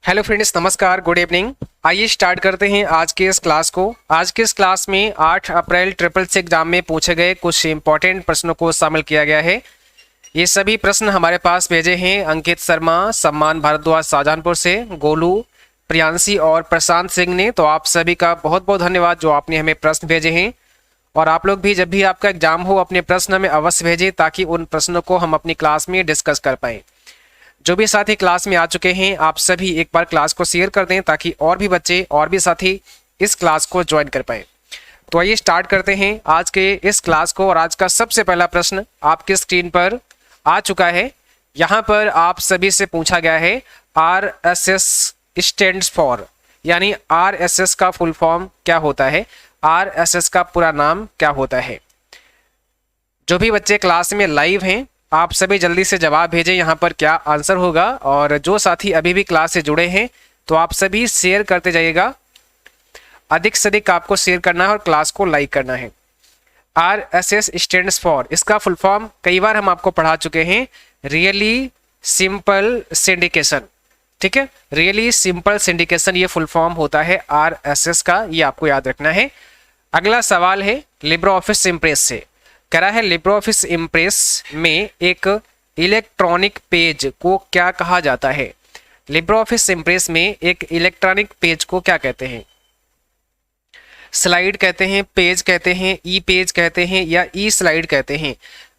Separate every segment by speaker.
Speaker 1: Hello friends, नमस्कार, good evening. आइए start करते हैं आज के इस क्लास को। आज के इस क्लास में 8 अप्रैल ट्रिपल सी एग्जाम में पूछे गए कुछ इंपॉर्टेंट प्रश्नों को शामिल किया गया है। ये सभी प्रश्न हमारे पास भेजे हैं अंकित शर्मा, सम्मान भारद्वाज शाहजहानपुर से, गोलू, प्रियांशी और प्रशांत सिंह ने। तो आप सभी का बहुत बहुत धन्यवाद जो आपने हमें प्रश्न भेजे हैं। और आप लोग भी जब भी आपका एग्जाम हो अपने प्रश्न हमें अवश्य भेजें ताकि उन प्रश्नों को हम अपनी क्लास में डिस्कस कर पाएँ। जो भी साथी क्लास में आ चुके हैं आप सभी एक बार क्लास को शेयर कर दें ताकि और भी बच्चे और भी साथी इस क्लास को ज्वाइन कर पाए। तो आइए स्टार्ट करते हैं आज के इस क्लास को। और आज का सबसे पहला प्रश्न आपके स्क्रीन पर आ चुका है। यहाँ पर आप सभी से पूछा गया है RSS स्टैंड्स फॉर, यानी RSS का फुल फॉर्म क्या होता है, RSS का पूरा नाम क्या होता है। जो भी बच्चे क्लास में लाइव हैं आप सभी जल्दी से जवाब भेजें यहाँ पर क्या आंसर होगा। और जो साथी अभी भी क्लास से जुड़े हैं तो आप सभी शेयर करते जाइएगा, अधिक से अधिक आपको शेयर करना है और क्लास को लाइक करना है। RSS स्टैंड्स फॉर, इसका फुल फॉर्म कई बार हम आपको पढ़ा चुके हैं, रियली सिंपल सिंडिकेशन। ठीक है, रियली सिंपल सिंडिकेशन ये फुल फॉर्म होता है RSS का, ये आपको याद रखना है। अगला सवाल है लिब्रे ऑफिस इम्प्रेस से। कह रहा है लिब्रे ऑफिस इम्प्रेस में एक इलेक्ट्रॉनिक पेज को क्या कहा जाता है। लिब्रे ऑफिस इम्प्रेस में एक इलेक्ट्रॉनिक पेज को क्या कहते हैं। स्लाइड कहते हैं, पेज कहते हैं, ई पेज कहते हैं या ई स्लाइड कहते हैं।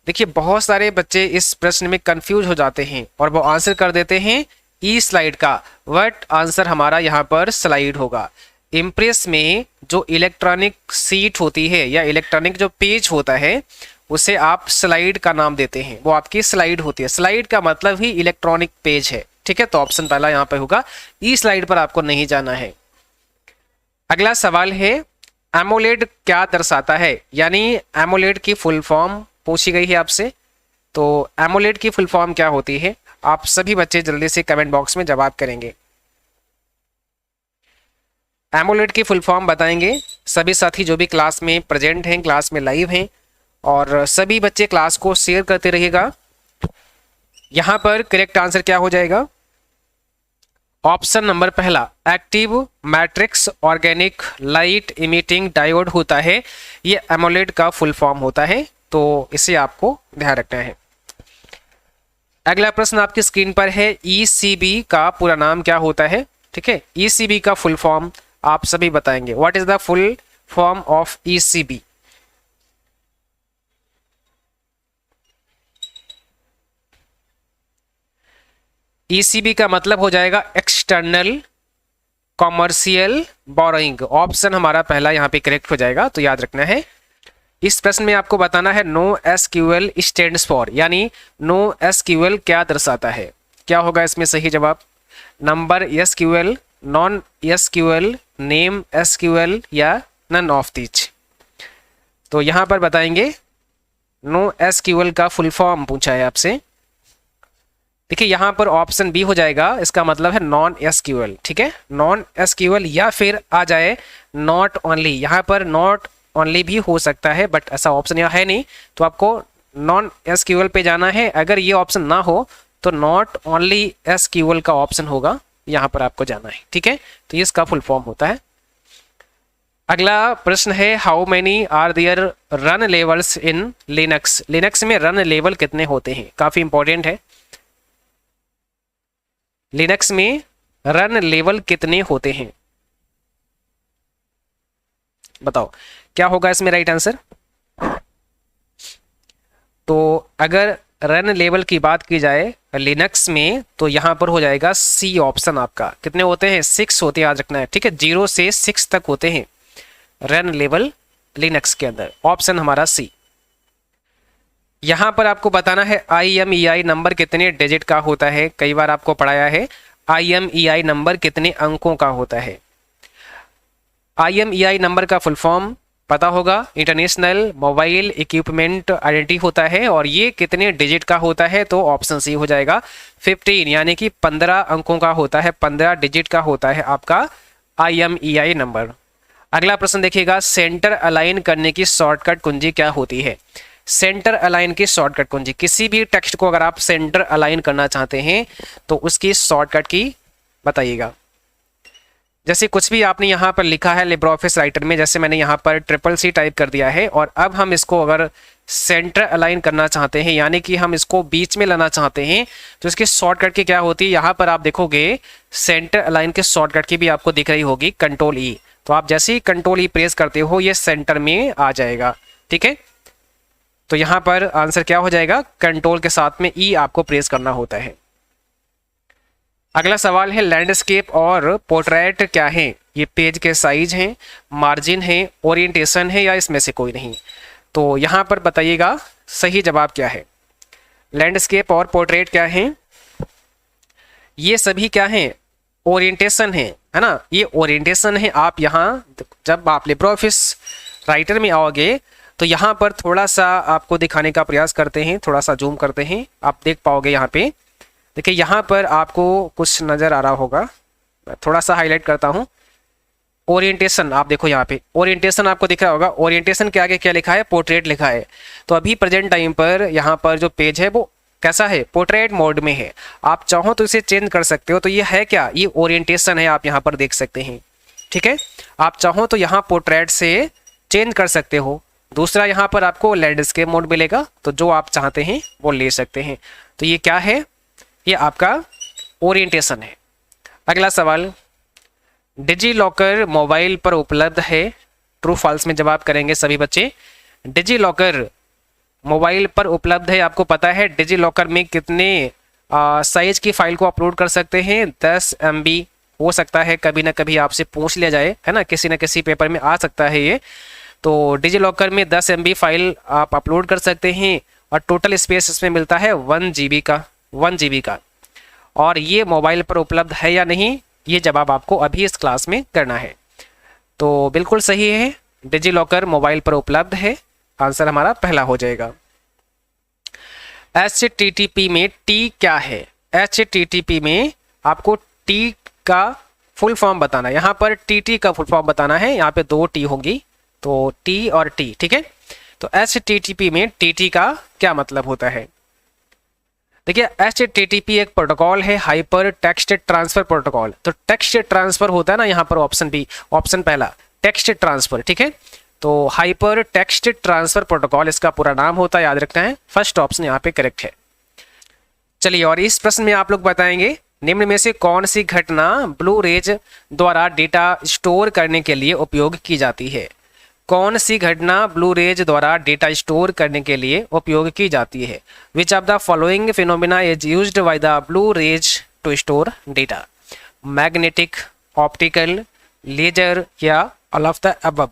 Speaker 1: देखिए बहुत सारे बच्चे इस प्रश्न में कंफ्यूज हो जाते हैं और वो आंसर कर देते हैं ई स्लाइड का, बट आंसर हमारा यहाँ पर स्लाइड होगा। इम्प्रेस में जो इलेक्ट्रॉनिक सीट होती है या इलेक्ट्रॉनिक जो पेज होता है उसे आप स्लाइड का नाम देते हैं, वो आपकी स्लाइड होती है। स्लाइड का मतलब ही इलेक्ट्रॉनिक पेज है। ठीक है, तो ऑप्शन पहला यहाँ पे होगा, ई स्लाइड पर आपको नहीं जाना है। अगला सवाल है एमोलेड क्या दर्शाता है, यानी एमोलेड की फुल फॉर्म पूछी गई है आपसे। तो एमोलेड की फुल फॉर्म क्या होती है, आप सभी बच्चे जल्दी से कमेंट बॉक्स में जवाब करेंगे। एमोलेड की फुल फॉर्म बताएंगे सभी साथी जो भी क्लास में प्रेजेंट हैं, क्लास में लाइव हैं। और सभी बच्चे क्लास को शेयर करते रहिएगा। यहां पर करेक्ट आंसर क्या हो जाएगा, ऑप्शन नंबर पहला, active matrix organic light emitting diode होता है, ये एमोलेड का फुल फॉर्म होता है। तो इसे आपको ध्यान रखना है। अगला प्रश्न आपकी स्क्रीन पर है ECB का पूरा नाम क्या होता है। ठीक है, ECB का फुल फॉर्म आप सभी बताएंगे। What is the full form of ECB। ECB का मतलब हो जाएगा एक्सटर्नल कॉमर्शियल बोरोइंग। ऑप्शन हमारा पहला यहाँ पे करेक्ट हो जाएगा, तो याद रखना है। इस प्रश्न में आपको बताना है नो SQL स्टैंड्स फॉर, यानी नो SQL क्या दर्शाता है। क्या होगा इसमें सही जवाब, number SQL, non SQL, name SQL या नन ऑफ दीज। तो यहां पर बताएंगे नो SQL का फुल फॉर्म पूछा है आपसे। देखिए यहां पर ऑप्शन बी हो जाएगा, इसका मतलब है नॉन SQL। ठीक है, नॉन SQL या फिर आ जाए नॉट ओनली। यहां पर नॉट ओनली भी हो सकता है बट ऐसा ऑप्शन यहाँ है नहीं, तो आपको नॉन SQL पे जाना है। अगर ये ऑप्शन ना हो तो नॉट ओनली SQL का ऑप्शन होगा, यहां पर आपको जाना है। ठीक है, तो ये इसका फुल फॉर्म होता है। अगला प्रश्न है how many are there run levels in Linux. Linux में रन लेवल कितने होते हैं, काफी इंपॉर्टेंट है। लिनक्स में रन लेवल कितने होते हैं, बताओ क्या होगा इसमें राइट आंसर। तो अगर रन लेवल की बात की जाए लिनक्स में तो यहां पर हो जाएगा सी ऑप्शन आपका। कितने होते हैं, 6 होते हैं, याद रखना है। ठीक है, 0 से 6 तक होते हैं रन लेवल लिनक्स के अंदर, ऑप्शन हमारा सी। यहां पर आपको बताना है IMEI नंबर कितने डिजिट का होता है। कई बार आपको पढ़ाया है IMEI नंबर कितने अंकों का होता है। IMEI नंबर का फुल फॉर्म पता होगा, इंटरनेशनल मोबाइल इक्विपमेंट आइडेंटिटी होता है। और ये कितने डिजिट का होता है, तो ऑप्शन सी हो जाएगा 15, यानी कि 15 अंकों का होता है, 15 डिजिट का होता है आपका IMEI नंबर। अगला प्रश्न देखिएगा, सेंटर अलाइन करने की शॉर्टकट कुंजी क्या होती है। सेंटर अलाइन की शॉर्टकट कुंजी, किसी भी टेक्स्ट को अगर आप सेंटर अलाइन करना चाहते हैं तो उसकी शॉर्टकट की बताइएगा। जैसे कुछ भी आपने यहाँ पर लिखा है लिब्रे ऑफिस राइटर में, जैसे मैंने यहाँ पर CCC टाइप कर दिया है, और अब हम इसको अगर सेंटर अलाइन करना चाहते हैं, यानी कि हम इसको बीच में लाना चाहते हैं, तो इसकी शॉर्टकट की क्या होती है, यहाँ पर आप देखोगे सेंटर अलाइन के शॉर्टकट की भी आपको दिख रही होगी Ctrl+E। तो आप जैसे ही Ctrl+E प्रेस करते हो ये सेंटर में आ जाएगा। ठीक है, तो यहाँ पर आंसर क्या हो जाएगा, कंट्रोल के साथ में E आपको प्रेस करना होता है। अगला सवाल है लैंडस्केप और पोर्ट्रेट क्या है? ये पेज के साइज हैं, मार्जिन है, ओरिएंटेशन है, या इसमें से कोई नहीं? तो यहाँ पर बताइएगा सही जवाब क्या है। लैंडस्केप और पोर्ट्रेट क्या है? ये सभी क्या है, ओरिएंटेशन है ना, ये ओरिएंटेशन है। आप यहाँ जब आप लिब्रे ऑफिस राइटर में आओगे तो यहाँ पर थोड़ा सा आपको दिखाने का प्रयास करते हैं, थोड़ा सा जूम करते हैं, आप देख पाओगे यहाँ पे। देखिए यहाँ पर आपको कुछ नज़र आ रहा होगा, मैं थोड़ा सा हाईलाइट करता हूँ। ओरिएंटेशन आप देखो यहाँ पे, ओरिएंटेशन आपको दिख रहा होगा। ओरिएंटेशन के आगे क्या लिखा है, पोर्ट्रेट लिखा है। तो अभी प्रेजेंट टाइम पर यहाँ पर जो पेज है वो कैसा है, पोर्ट्रेट मोड में है। आप चाहो तो इसे चेंज कर सकते हो। तो ये है क्या, ये ओरिएंटेशन है, आप यहाँ पर देख सकते हैं। ठीक है, आप चाहो तो यहाँ पोर्ट्रेट से चेंज कर सकते हो। दूसरा यहाँ पर आपको लैंडस्केप मोड मिलेगा, तो जो आप चाहते हैं वो ले सकते हैं। तो ये क्या है, ये आपका ओरिएंटेशन है। अगला सवाल, डिजी लॉकर मोबाइल पर उपलब्ध है? ट्रू फॉल्स में जवाब करेंगे सभी बच्चे। डिजी लॉकर मोबाइल पर उपलब्ध है। आपको पता है डिजी लॉकर में कितने साइज की फाइल को अपलोड कर सकते हैं? 10 MB हो सकता है, कभी ना कभी आपसे पूछ लिया जाए, है ना, किसी न किसी पेपर में आ सकता है ये। तो डिजी लॉकर में 10 MB फाइल आप अपलोड कर सकते हैं, और टोटल स्पेस इसमें मिलता है 1 GB का। और ये मोबाइल पर उपलब्ध है या नहीं, ये जवाब आपको अभी इस क्लास में करना है। तो बिल्कुल सही है, डिजी लॉकर मोबाइल पर उपलब्ध है, आंसर हमारा पहला हो जाएगा। HTTP में T क्या है? HTTP में आपको T का फुल फॉर्म बताना है। यहाँ पर TT का फुल फॉर्म बताना है, यहाँ पे 2 T होंगी, तो T और T। ठीक है, तो HTTP में TT का क्या मतलब होता है? देखिए HTTP एक प्रोटोकॉल है, हाइपर टेक्स्ट ट्रांसफर प्रोटोकॉल। तो टेक्स्ट ट्रांसफर होता है ना, यहाँ पर ऑप्शन बी, ऑप्शन पहला टेक्स्ट ट्रांसफर। ठीक है, तो हाइपर टेक्स्ट ट्रांसफर प्रोटोकॉल इसका पूरा नाम होता है, याद रखना है। फर्स्ट ऑप्शन यहाँ पे करेक्ट है। चलिए, और इस प्रश्न में आप लोग बताएंगे निम्न में से कौन सी घटना ब्लू रेज द्वारा डेटा स्टोर करने के लिए उपयोग की जाती है? कौन सी घटना ब्लू रेज द्वारा डेटा स्टोर करने के लिए उपयोग की जाती है? Which of the following phenomena is used by the blue rays to store data? Magnetic, optical, laser, या ऑल ऑफ द अबव?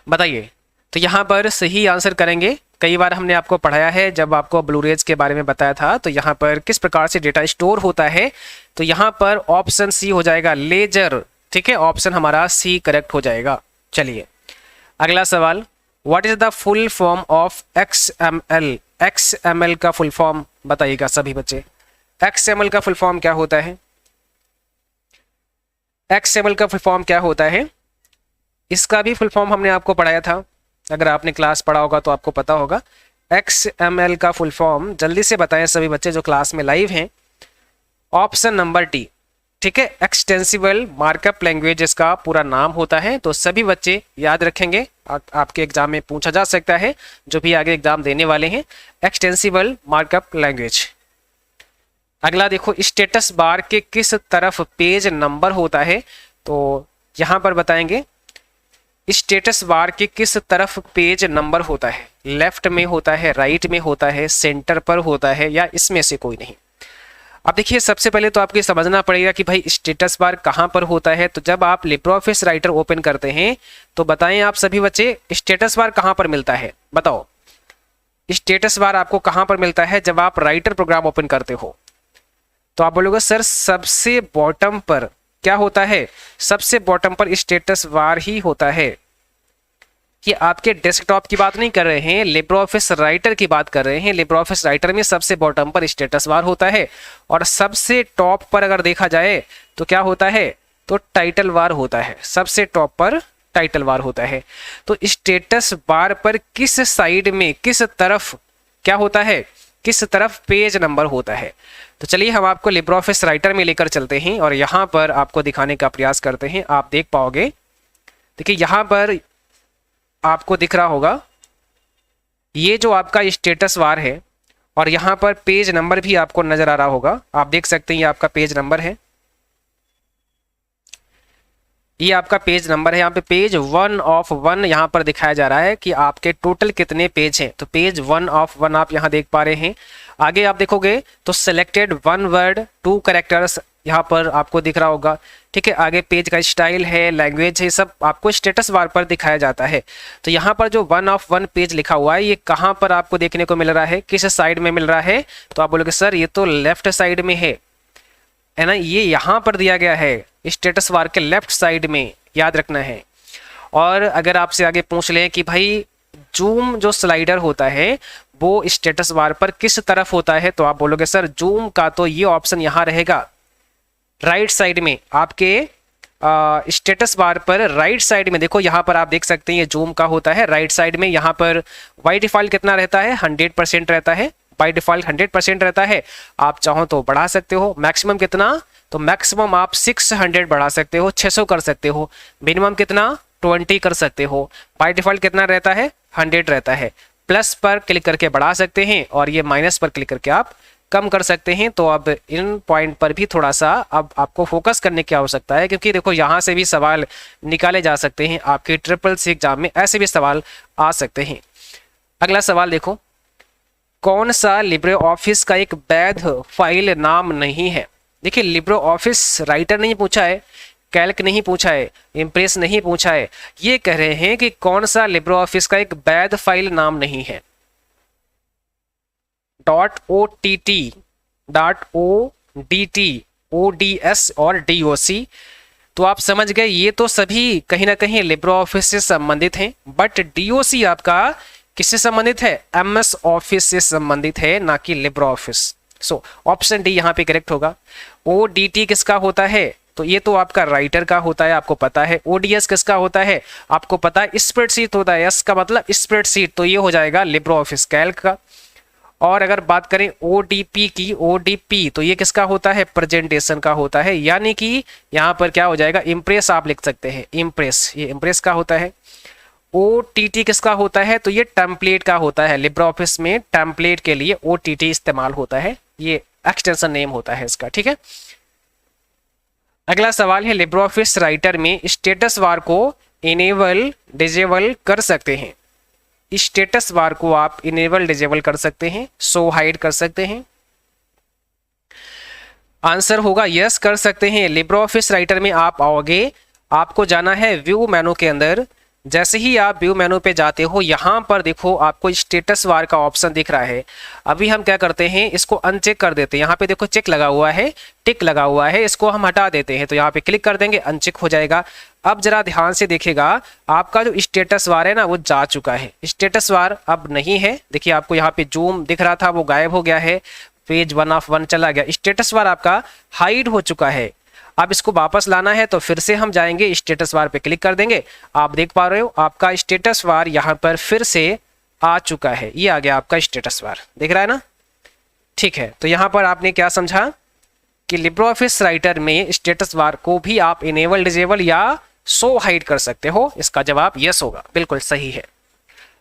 Speaker 1: बताइए। तो यहाँ पर सही आंसर करेंगे। कई बार हमने आपको पढ़ाया है, जब आपको ब्लू रेज के बारे में बताया था, तो यहाँ पर किस प्रकार से डेटा स्टोर होता है। तो यहाँ पर ऑप्शन सी हो जाएगा, लेजर। ठीक है, ऑप्शन हमारा सी करेक्ट हो जाएगा। चलिए अगला सवाल, what is the full form of XML? XML का फुल फॉर्म बताइएगा सभी बच्चे। XML का फुल फॉर्म क्या होता है? XML का फुल फॉर्म क्या होता है? इसका भी फुल फॉर्म हमने आपको पढ़ाया था, अगर आपने क्लास पढ़ा होगा तो आपको पता होगा। XML का फुल फॉर्म जल्दी से बताएं सभी बच्चे जो क्लास में लाइव हैं। Option number D. ठीक है, एक्सटेंसिबल मार्कअप लैंग्वेज इसका पूरा नाम होता है। तो सभी बच्चे याद रखेंगे, आपके एग्जाम में पूछा जा सकता है, जो भी आगे एग्जाम देने वाले हैं, एक्सटेंसिबल मार्कअप लैंग्वेज। अगला देखो, स्टेटस बार के किस तरफ पेज नंबर होता है? तो यहां पर बताएंगे स्टेटस बार के किस तरफ पेज नंबर होता है? लेफ्ट में होता है, राइट में होता है, सेंटर पर होता है, या इसमें से कोई नहीं? अब देखिए, सबसे पहले तो आपको समझना पड़ेगा कि भाई स्टेटस बार कहां पर होता है। तो जब आप लिब्रे ऑफिस राइटर ओपन करते हैं तो बताएं आप सभी बच्चे, स्टेटस बार कहां पर मिलता है? बताओ, स्टेटस बार आपको कहां पर मिलता है जब आप राइटर प्रोग्राम ओपन करते हो? तो आप बोलोगे सर सबसे बॉटम पर क्या होता है? सबसे बॉटम पर स्टेटस बार ही होता है। कि आपके डेस्कटॉप की बात नहीं कर रहे हैं, लिब्रे ऑफिस राइटर की बात कर रहे हैं। लिब्रे ऑफिस राइटर में सबसे बॉटम पर स्टेटस बार होता है, और सबसे टॉप पर अगर देखा जाए तो क्या होता है? तो टाइटल बार होता है। सबसे टॉप पर टाइटल बार होता है। तो स्टेटस बार पर किस साइड में, किस तरफ क्या होता है? किस तरफ पेज नंबर होता है। तो चलिए हम आपको लिब्रे ऑफिस राइटर में लेकर चलते हैं और यहाँ पर आपको दिखाने का प्रयास करते हैं। आप देख पाओगे, देखिए यहाँ पर आपको दिख रहा होगा ये जो आपका स्टेटस बार है और यहाँ पर पेज नंबर भी आपको नजर आ रहा होगा। आप देख सकते हैं ये आपका पेज नंबर है, ये आपका पेज नंबर है। यहाँ पे पेज 1 ऑफ 1 यहाँ पर दिखाया जा रहा है कि आपके टोटल कितने पेज हैं। तो पेज 1 ऑफ 1 आप यहाँ देख पा रहे हैं। आगे आप देखोगे तो सिलेक्टेड 1 वर्ड 2 कैरेक्टर्स यहाँ पर आपको दिख रहा होगा, ठीक है। आगे पेज का स्टाइल है, लैंग्वेज है, सब आपको स्टेटस बार पर दिखाया जाता है। तो यहाँ पर जो 1 ऑफ 1 पेज लिखा हुआ है ये कहाँ पर आपको देखने को मिल रहा है, किस साइड में मिल रहा है? तो आप बोलोगे सर ये तो लेफ्ट साइड में है ना, ये यहाँ पर दिया गया है स्टेटस बार के लेफ्ट साइड में, याद रखना है। और अगर आपसे आगे पूछ लें कि भाई जूम जो स्लाइडर होता है वो स्टेटस बार पर किस तरफ होता है, तो आप बोलोगे सर जूम का तो ये ऑप्शन यहाँ रहेगा राइट साइड में, आपके स्टेटस बार पर राइट साइड में। देखो यहाँ पर आप देख सकते हैं ये जूम का होता है राइट साइड में। यहाँ पर बाय डिफॉल्ट कितना रहता है, 100% रहता है, बाय डिफॉल्ट 100% रहता है। आप चाहो तो बढ़ा सकते हो। मैक्सिमम कितना, तो मैक्सिमम आप 600 बढ़ा सकते हो, 600 कर सकते हो। मिनिमम कितना, 20 कर सकते हो। बाय डिफॉल्ट कितना रहता है, 100 रहता है। प्लस पर क्लिक करके बढ़ा सकते हैं और ये माइनस पर क्लिक करके आप कम कर सकते हैं। तो अब इन पॉइंट पर भी थोड़ा सा अब आपको फोकस करने की आवश्यकता है, क्योंकि देखो यहाँ से भी सवाल निकाले जा सकते हैं, आपके SSC एग्जाम में ऐसे भी सवाल आ सकते हैं। अगला सवाल देखो, कौन सा लिब्रे ऑफिस का एक वैध फाइल नाम नहीं है? देखिए लिब्रे ऑफिस राइटर नहीं पूछा है, कैल्क नहीं पूछा है, इम्प्रेस नहीं पूछा है, ये कह रहे हैं कि कौन सा लिब्रे ऑफिस का एक वैध फाइल नाम नहीं है। .ott, .odt, .ods और .doc, तो आप समझ गए ये तो सभी कहीं ना कहीं लिब्रे ऑफिस से संबंधित हैं। बट DOC आपका किससे संबंधित है, MS ऑफिस से संबंधित है, ना कि Libre office. So option D यहाँ पे करेक्ट होगा। ODT किसका होता है, तो ये तो आपका राइटर का होता है, आपको पता है। ODS किसका होता है, आपको पता है, स्प्रेडशीट होता है, एस का मतलब स्प्रेडशीट, तो ये हो जाएगा लिब्रे ऑफिस कैल्क का। और अगर बात करें ODP की, ODP तो ये किसका होता है, प्रेजेंटेशन का होता है, यानी कि यहाँ पर क्या हो जाएगा, इम्प्रेस आप लिख सकते हैं, इम्प्रेस, ये इम्प्रेस का होता है। OTT किसका होता है, तो ये टेम्पलेट का होता है। लिब्रे ऑफिस में टेम्पलेट के लिए OTT इस्तेमाल होता है, ये एक्सटेंशन नेम होता है इसका, ठीक है। अगला सवाल है, लिब्रे ऑफिस राइटर में स्टेटस बार को इनेबल डिजेबल कर सकते हैं? स्टेटस बार को आप इनेबल डिजेबल कर सकते हैं, शो हाइड कर सकते हैं। आंसर होगा यस, कर सकते हैं। लिब्रे ऑफिस राइटर में आप आओगे, आपको जाना है व्यू मेनू के अंदर। जैसे ही आप व्यू मेनू पे जाते हो, यहाँ पर देखो आपको स्टेटस बार का ऑप्शन दिख रहा है। अभी हम क्या करते हैं, इसको अनचेक कर देते हैं। यहाँ पे देखो चेक लगा हुआ है, टिक लगा हुआ है, इसको हम हटा देते हैं। तो यहाँ पे क्लिक कर देंगे, अनचेक हो जाएगा। अब जरा ध्यान से देखिएगा, आपका जो स्टेटस बार है ना वो जा चुका है, स्टेटस बार अब नहीं है। देखिए आपको यहाँ पे जूम दिख रहा था वो गायब हो गया है, पेज 1 ऑफ 1 चला गया, स्टेटस बार आपका हाइड हो चुका है। अब इसको वापस लाना है तो फिर से हम जाएंगे, स्टेटस बार पे क्लिक कर देंगे। आप देख पा रहे हो आपका स्टेटस बार यहाँ पर फिर से आ चुका है, ये आ गया आपका स्टेटस बार, दिख रहा है ना, ठीक है। तो यहाँ पर आपने क्या समझा कि लिब्रे ऑफिस राइटर में स्टेटस बार को भी आप इनेबल डिजेबल या शो हाइड कर सकते हो। इसका जवाब यस होगा, बिल्कुल सही है।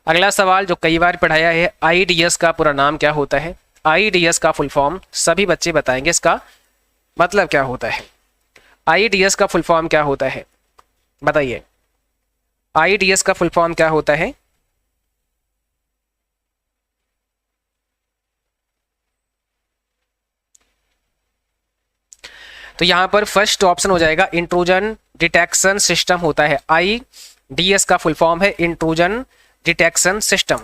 Speaker 1: अगला सवाल जो कई बार पढ़ाया है, IDS का पूरा नाम क्या होता है? IDS का फुल फॉर्म सभी बच्चे बताएंगे, इसका मतलब क्या होता है? IDS का फुल फॉर्म क्या होता है, बताइए। IDS का फुल फॉर्म क्या होता है? तो यहां पर फर्स्ट ऑप्शन हो जाएगा इंट्रूजन डिटेक्शन सिस्टम होता है। IDS का फुल फॉर्म है इंट्रूजन डिटेक्शन सिस्टम।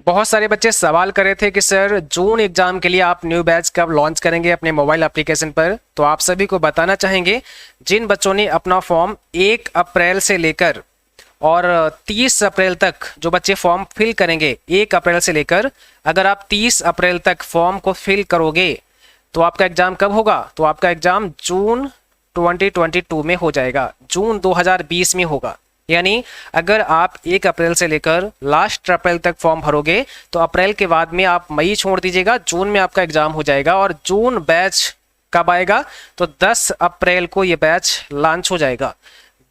Speaker 1: बहुत सारे बच्चे सवाल कर रहे थे कि सर जून एग्जाम के लिए आप न्यू बैच कब लॉन्च करेंगे अपने मोबाइल एप्लीकेशन पर। तो आप सभी को बताना चाहेंगे, जिन बच्चों ने अपना फॉर्म 1 अप्रैल से लेकर और 30 अप्रैल तक जो बच्चे फॉर्म फिल करेंगे, 1 अप्रैल से लेकर अगर आप 30 अप्रैल तक फॉर्म को फिल करोगे तो आपका एग्जाम कब होगा? तो आपका एग्जाम जून 2022 में हो जाएगा, जून 2020 में होगा, यानी अगर आप 1 अप्रैल से लेकर लास्ट अप्रैल तक फॉर्म भरोगे तो अप्रैल के बाद में आप मई छोड़ दीजिएगा, जून में आपका एग्जाम हो जाएगा और जून बैच कब आएगा तो 10 अप्रैल को ये बैच लॉन्च हो जाएगा।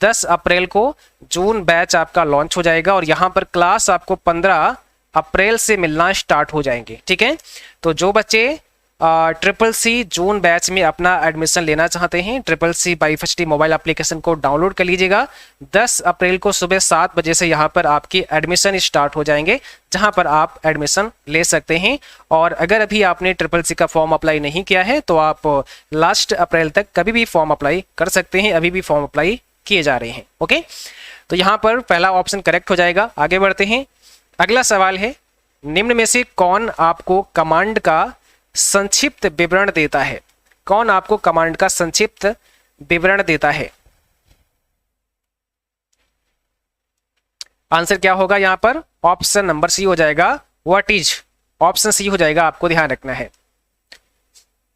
Speaker 1: 10 अप्रैल को जून बैच आपका लॉन्च हो जाएगा और यहाँ पर क्लास आपको 15 अप्रैल से मिलना स्टार्ट हो जाएंगे। ठीक है, तो जो बच्चे ट्रिपल सी जून बैच में अपना एडमिशन लेना चाहते हैं, ट्रिपल सी बाईफर्सिटी मोबाइल एप्लीकेशन को डाउनलोड कर लीजिएगा। 10 अप्रैल को सुबह 7 बजे से यहाँ पर आपकी एडमिशन स्टार्ट हो जाएंगे, जहाँ पर आप एडमिशन ले सकते हैं। और अगर अभी आपने ट्रिपल सी का फॉर्म अप्लाई नहीं किया है तो आप लास्ट अप्रैल तक कभी भी फॉर्म अप्लाई कर सकते हैं, अभी भी फॉर्म अप्लाई किए जा रहे हैं। ओके, तो यहाँ पर पहला ऑप्शन करेक्ट हो जाएगा। आगे बढ़ते हैं, अगला सवाल है, निम्न में से कौन आपको कमांड का संक्षिप्त विवरण देता है? कौन आपको कमांड का संक्षिप्त विवरण देता है? आंसर क्या होगा यहाँ पर? ऑप्शन नंबर सी हो जाएगा, व्हाट इज। ऑप्शन सी हो जाएगा, आपको ध्यान रखना है।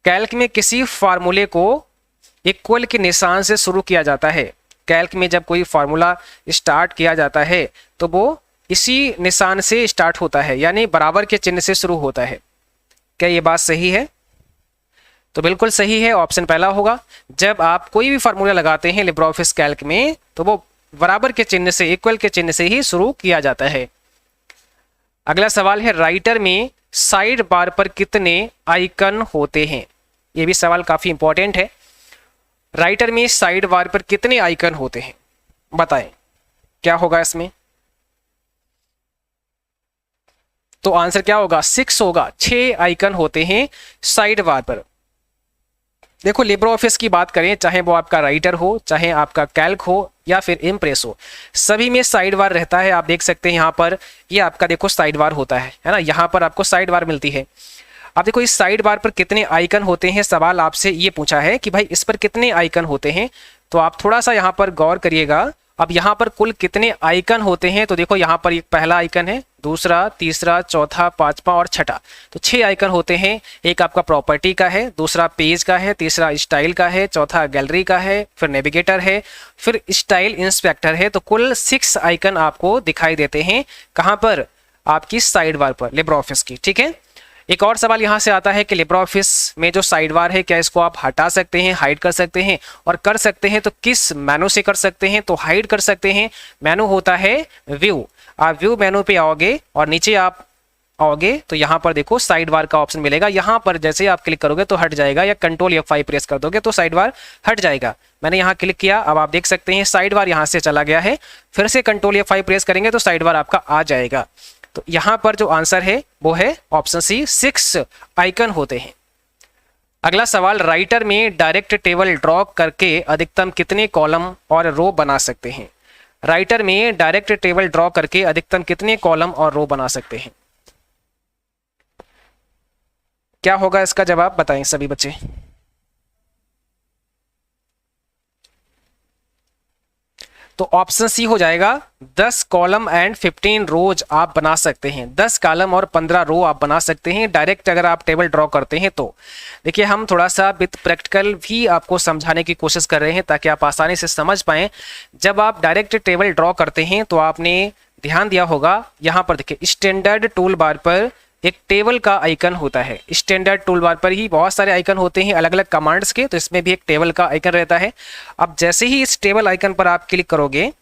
Speaker 1: कैल्क में किसी फार्मूले को इक्वल के निशान से शुरू किया जाता है। कैल्क में जब कोई फार्मूला स्टार्ट किया जाता है तो वो इसी निशान से स्टार्ट होता है, यानी बराबर के चिन्ह से शुरू होता है। क्या ये बात सही है? तो बिल्कुल सही है, ऑप्शन पहला होगा। जब आप कोई भी फार्मूला लगाते हैं लिब्रे ऑफिस कैल्क में तो वो बराबर के चिन्ह से, इक्वल के चिन्ह से ही शुरू किया जाता है। अगला सवाल है, राइटर में साइड बार पर कितने आइकन होते हैं? ये भी सवाल काफी इंपॉर्टेंट है। राइटर में साइड बार पर कितने आइकन होते हैं, बताएं क्या होगा इसमें? तो आंसर क्या होगा? 6 होगा। 6 आइकन होते हैं साइड बार पर। देखो, लिब्रे ऑफिस की बात करें, चाहे वो आपका राइटर हो, चाहे आपका कैल्क हो या फिर इम्प्रेस हो, सभी में साइड बार रहता है। आप देख सकते हैं यहाँ पर, ये आपका देखो साइड बार होता है ना, यहाँ पर आपको साइड बार मिलती है। अब देखो इस साइड बार पर कितने आइकन होते हैं, सवाल आपसे ये पूछा है कि भाई इस पर कितने आइकन होते हैं। तो आप थोड़ा सा यहाँ पर गौर करिएगा। अब यहाँ पर कुल कितने आइकन होते हैं, तो देखो यहाँ पर एक पहला आइकन है, दूसरा, तीसरा, चौथा, पांचवा और छठा, तो 6 आइकन होते हैं। एक आपका प्रॉपर्टी का है, दूसरा पेज का है, तीसरा स्टाइल का है, चौथा गैलरी का है, फिर नेविगेटर है, फिर स्टाइल इंस्पेक्टर है। तो कुल 6 आइकन आपको दिखाई देते हैं। कहाँ पर? आपकी साइड बार पर लिब्रे ऑफिस की। ठीक है, एक और सवाल यहाँ से आता है कि लिब्रे ऑफिस में जो साइड बार है, क्या इसको आप हटा सकते हैं, हाइड कर सकते हैं? और कर सकते हैं तो किस मेनू से कर सकते हैं? तो हाइड कर सकते हैं, मेनू होता है व्यू। आप व्यू मेनू पे आओगे और नीचे आप आओगे तो यहाँ पर देखो साइड बार का ऑप्शन मिलेगा। यहाँ पर जैसे आप क्लिक करोगे तो हट जाएगा, या कंट्रोल F5 प्रेस कर दोगे तो साइड बार हट जाएगा। मैंने यहाँ क्लिक किया, अब आप देख सकते हैं साइड बार यहाँ से चला गया है। फिर से कंट्रोल F5 प्रेस करेंगे तो साइड बार आपका आ जाएगा। तो यहाँ पर जो आंसर है वो है ऑप्शन सी, 6 आइकन होते हैं। अगला सवाल, राइटर में डायरेक्ट टेबल ड्रॉ करके अधिकतम कितने कॉलम और रो बना सकते हैं? राइटर में डायरेक्ट टेबल ड्रॉ करके अधिकतम कितने कॉलम और रो बना सकते हैं? क्या होगा इसका जवाब, बताएं सभी बच्चे। तो ऑप्शन सी हो जाएगा, 10 कॉलम एंड 15 रोज आप बना सकते हैं। 10 कॉलम और 15 रो आप बना सकते हैं डायरेक्ट अगर आप टेबल ड्रॉ करते हैं। तो देखिए, हम थोड़ा सा विद प्रैक्टिकल भी आपको समझाने की कोशिश कर रहे हैं ताकि आप आसानी से समझ पाएं। जब आप डायरेक्ट टेबल ड्रॉ करते हैं तो आपने ध्यान दिया होगा, यहाँ पर देखिए स्टैंडर्ड टूल बार पर एक टेबल का आइकन होता है। स्टैंडर्ड टूल बार पर ही बहुत सारे आइकन होते हैं अलग अलग कमांड्स के, तो इसमें भी एक टेबल का आइकन रहता है। अब जैसे ही इस टेबल आइकन पर आप क्लिक करोगे,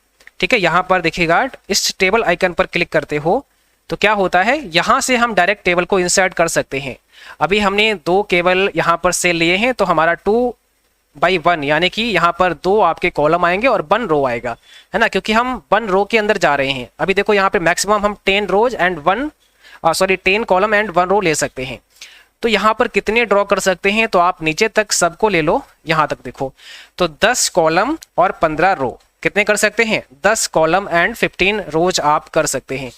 Speaker 1: ठीक है, यहाँ पर देखिएगा इस टेबल आइकन पर क्लिक करते हो तो क्या होता है, यहाँ से हम डायरेक्ट टेबल को इंसर्ट कर सकते हैं। अभी हमने 2 केवल यहाँ पर सेल लिए हैं तो हमारा 2/1 यानी कि यहाँ पर 2 आपके कॉलम आएंगे और 1 रो आएगा, है ना, क्योंकि हम 1 रो के अंदर जा रहे हैं। अभी देखो यहाँ पे मैक्सिमम हम 10 रोज एंड 10 कॉलम एंड 1 रो ले सकते हैं। तो यहाँ पर कितने ड्रॉ कर सकते हैं, तो आप नीचे तक सबको ले लो, यहाँ तक देखो, तो 10 कॉलम और 15 रो कितने कर सकते हैं? 10 कॉलम एंड 15 रोज आप कर सकते हैं।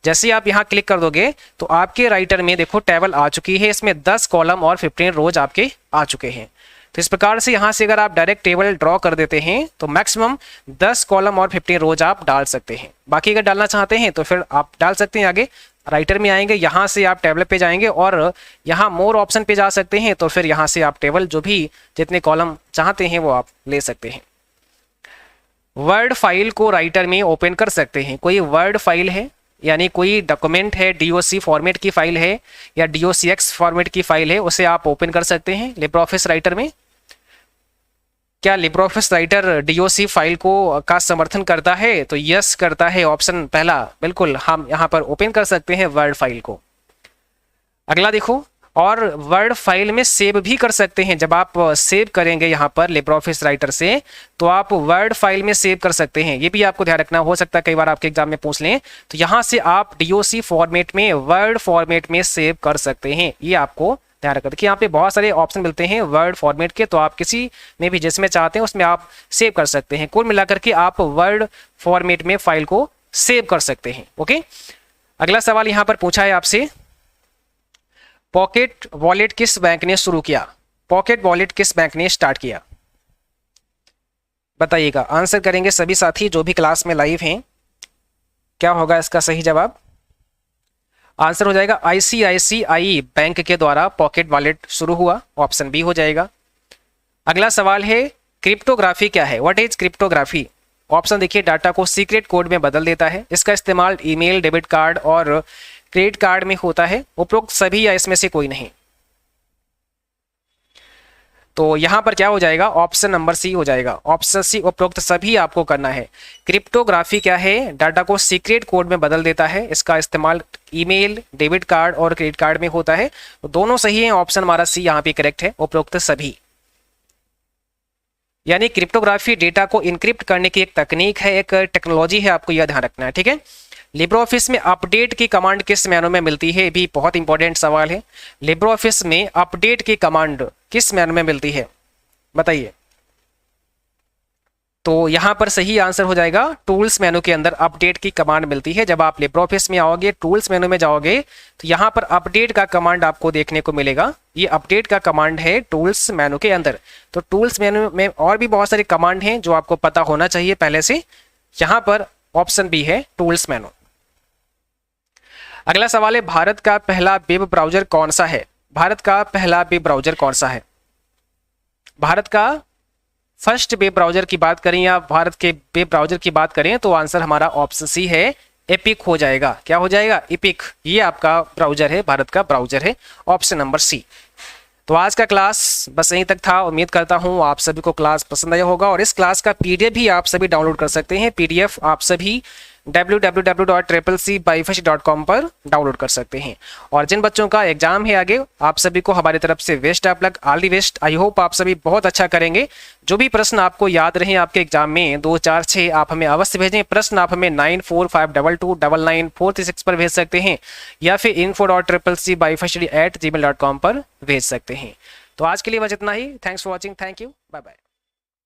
Speaker 1: जैसे आप यहाँ क्लिक कर दोगे तो आपके राइटर में देखो टेबल आ चुकी है, इसमें 10 कॉलम और 15 रोज आपके आ चुके हैं। तो इस प्रकार से यहाँ से अगर आप डायरेक्ट टेबल ड्रॉ कर देते हैं तो मैक्सिमम 10 कॉलम और 15 रोज आप डाल सकते हैं। बाकी अगर डालना चाहते हैं तो फिर आप डाल सकते हैं। आगे राइटर में आएंगे, यहाँ से आप टेबल पे जाएंगे और यहाँ मोर ऑप्शन पे जा सकते हैं, तो फिर यहाँ से आप टेबल जो भी जितने कॉलम चाहते हैं वो आप ले सकते हैं। वर्ड फाइल को राइटर में ओपन कर सकते हैं। कोई वर्ड फाइल है यानी कोई डॉक्यूमेंट है, डीओसी फॉर्मेट की फाइल है या डीओसीएक्स फॉर्मेट की फाइल है, उसे आप ओपन कर सकते हैं लिब्रे ऑफिस राइटर में। क्या Libre office writer DOC file को का समर्थन करता है? तो यस करता है, ऑप्शन पहला बिल्कुल, हम यहाँ पर ओपन कर सकते हैं वर्ड फाइल को। अगला देखो, और वर्ड फाइल में सेव भी कर सकते हैं। जब आप सेव करेंगे यहाँ पर लिब्रे ऑफिस राइटर से, तो आप वर्ड फाइल में सेव कर सकते हैं। ये भी आपको ध्यान रखना, हो सकता है कई बार आपके एग्जाम में पूछ लें, तो यहाँ से आप डीओसी फॉर्मेट में, वर्ड फॉर्मेट में सेव कर सकते हैं। ये आपको ध्यान रखना। देखिए यहाँ पे बहुत सारे ऑप्शन मिलते हैं वर्ड फॉर्मेट के, तो आप किसी में भी जिसमें चाहते हैं उसमें आप सेव कर सकते हैं। कुल मिलाकर के आप वर्ड फॉर्मेट में फाइल को सेव कर सकते हैं। ओके, अगला सवाल यहाँ पर पूछा है आपसे, पॉकेट वॉलेट किस बैंक ने शुरू किया? पॉकेट वॉलेट किस बैंक ने स्टार्ट किया? बताइएगा, आंसर करेंगे सभी साथी जो भी क्लास में लाइव हैं। क्या होगा इसका सही जवाब? आंसर हो जाएगा आईसीआईसीआई बैंक के द्वारा पॉकेट वॉलेट शुरू हुआ, ऑप्शन बी हो जाएगा। अगला सवाल है, क्रिप्टोग्राफी क्या है? What is cryptography? ऑप्शन देखिए, डाटा को सीक्रेट कोड में बदल देता है। इसका इस्तेमाल ईमेल, डेबिट कार्ड और क्रेडिट कार्ड में होता है। उपरोक्त सभी या इसमें से कोई नहीं? तो यहां पर क्या हो जाएगा? ऑप्शन नंबर सी हो जाएगा। ऑप्शन सी, उपरोक्त सभी आपको करना है। क्रिप्टोग्राफी क्या है? डाटा को सीक्रेट कोड में बदल देता है। इसका इस्तेमाल ईमेल, डेबिट कार्ड और क्रेडिट कार्ड में होता है। तो दोनों सही है, ऑप्शन हमारा सी यहाँ पे करेक्ट है, उपरोक्त सभी। यानी क्रिप्टोग्राफी डेटा को इनक्रिप्ट करने की एक तकनीक है, एक टेक्नोलॉजी है, आपको यह ध्यान रखना है। ठीक है, लिब्रे ऑफिस में अपडेट की कमांड किस मेनू में मिलती है? भी बहुत इंपॉर्टेंट सवाल है। लिब्रे ऑफिस में अपडेट की कमांड किस मेनू में मिलती है, बताइए। तो यहां पर सही आंसर हो जाएगा, टूल्स मेनू के अंदर अपडेट की कमांड मिलती है। जब आप लिब्रे ऑफिस में आओगे, टूल्स मेनू में जाओगे, तो यहां पर अपडेट का कमांड आपको देखने को मिलेगा। ये अपडेट का कमांड है टूल्स मेनू के अंदर। तो टूल्स मेनू में और भी बहुत सारे कमांड हैं जो आपको पता होना चाहिए पहले से। यहां पर ऑप्शन बी है टूल्स मेनू। अगला सवाल है, भारत का पहला वेब ब्राउजर कौन सा है? भारत का पहला वेब ब्राउजर कौन सा है? भारत का फर्स्ट वेब ब्राउजर की बात करें या भारत के वेब ब्राउजर की बात करें, तो आंसर हमारा ऑप्शन सी है, एपिक हो जाएगा। क्या हो जाएगा? एपिक। ये आपका ब्राउजर है, भारत का ब्राउजर है, ऑप्शन नंबर सी। तो आज का क्लास बस यहीं तक था। उम्मीद करता हूं आप सभी को क्लास पसंद आया होगा, और इस क्लास का पीडीएफ भी आप सभी डाउनलोड कर सकते हैं। पीडीएफ आप सभी www.triplec.byfesh.com पर डाउनलोड कर सकते हैं। और जिन बच्चों का एग्जाम है आगे, आप सभी को हमारी तरफ से best of luck, all the best. I hope आप सभी बहुत अच्छा करेंगे। जो भी प्रश्न आपको याद रहे आपके एग्जाम में 2, 4, 6, आप हमें अवश्य भेजें। प्रश्न आप हमें 9452299436 पर भेज सकते हैं, या फिर info.triplec@gmail.com पर भेज सकते हैं। तो आज के लिए बस इतना ही। Thanks for watching. Thank you, bye bye.